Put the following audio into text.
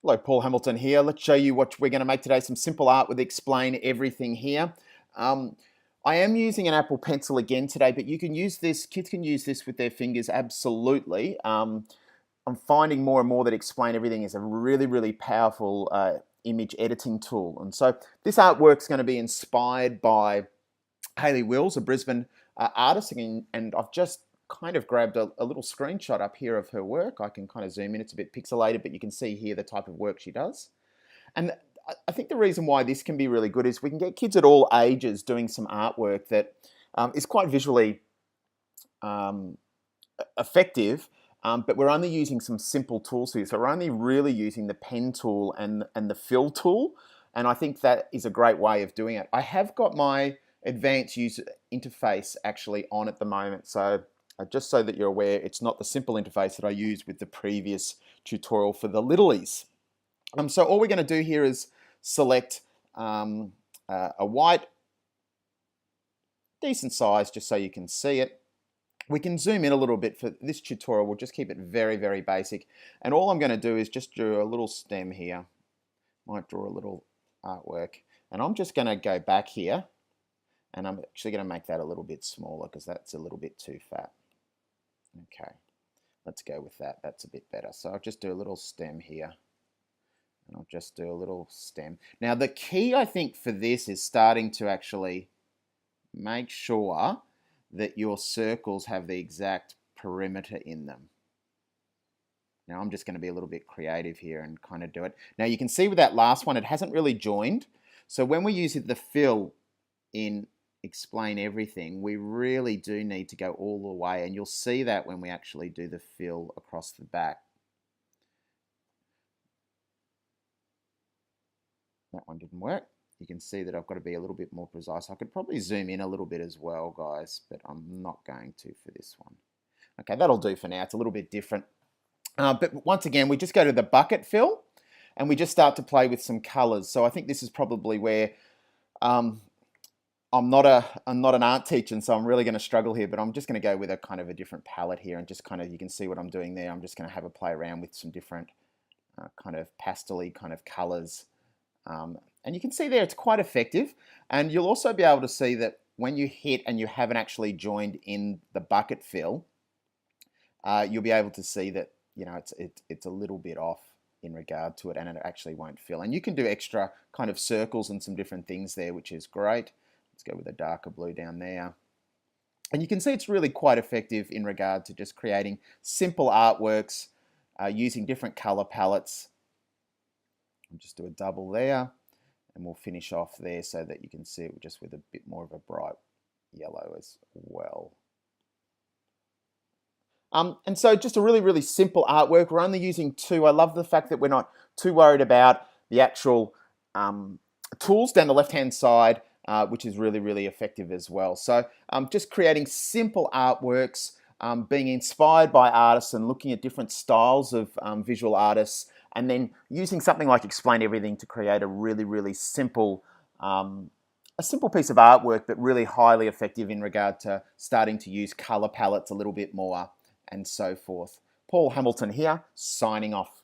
Hello, Paul Hamilton here. Let's show you what we're going to make today. Some simple art with Explain Everything here. I am using an Apple Pencil again today, but you can use this, kids can use this with their fingers, absolutely. I'm finding more and more that Explain Everything is a really, really powerful image editing tool. And so this artwork's going to be inspired by Hayley Wills, a Brisbane artist, and I've just kind of grabbed a little screenshot up here of her work. I can kind of zoom in, it's a bit pixelated, but you can see here the type of work she does. And I think the reason why this can be really good is we can get kids at all ages doing some artwork that is quite visually effective, but we're only using some simple tools here. So we're only really using the pen tool and the fill tool, and I think that is a great way of doing it. I have got my advanced user interface actually on at the moment, so just so that you're aware, it's not the simple interface that I used with the previous tutorial for the littlies. So all we're going to do here is select a white, decent size, just so you can see it. We can zoom in a little bit for this tutorial. We'll just keep it very, very basic. And all I'm going to do is just draw a little stem here. Might draw a little artwork. And I'm just going to go back here. And I'm actually going to make that a little bit smaller because that's a little bit too fat. Okay, let's go with that. That's a bit better. So I'll just do a little stem here. And I'll just do a little stem. Now the key, I think, for this is starting to actually make sure that your circles have the exact perimeter in them. Now I'm just going to be a little bit creative here and kind of do it. Now you can see with that last one, it hasn't really joined. So when we use the fill in Explain Everything, we really do need to go all the way, and you'll see that when we actually do the fill across the back. That one didn't work. You can see that I've got to be a little bit more precise. I could probably zoom in a little bit as well, guys, but I'm not going to for this one. Okay, that'll do for now. It's a little bit different. But once again, we just go to the bucket fill and we just start to play with some colors. So I think this is probably where I'm not an art teacher, and so I'm really going to struggle here, but I'm just going to go with a kind of a different palette here and just kind of, you can see what I'm doing there. I'm just going to have a play around with some different kind of pastel-y kind of colors. And you can see there it's quite effective. And you'll also be able to see that when you hit and you haven't actually joined in the bucket fill, you'll be able to see that, you know, it's a little bit off in regard to it, and it actually won't fill. And you can do extra kind of circles and some different things there, which is great. Let's go with a darker blue down there. And you can see it's really quite effective in regard to just creating simple artworks using different color palettes. I'll just do a double there, and we'll finish off there so that you can see it just with a bit more of a bright yellow as well. And so just a really, really simple artwork. We're only using two. I love the fact that we're not too worried about the actual tools down the left-hand side, which is really, really effective as well. So just creating simple artworks, being inspired by artists and looking at different styles of visual artists, and then using something like Explain Everything to create a really, really simple, a simple piece of artwork, but really highly effective in regard to starting to use color palettes a little bit more and so forth. Paul Hamilton here, signing off.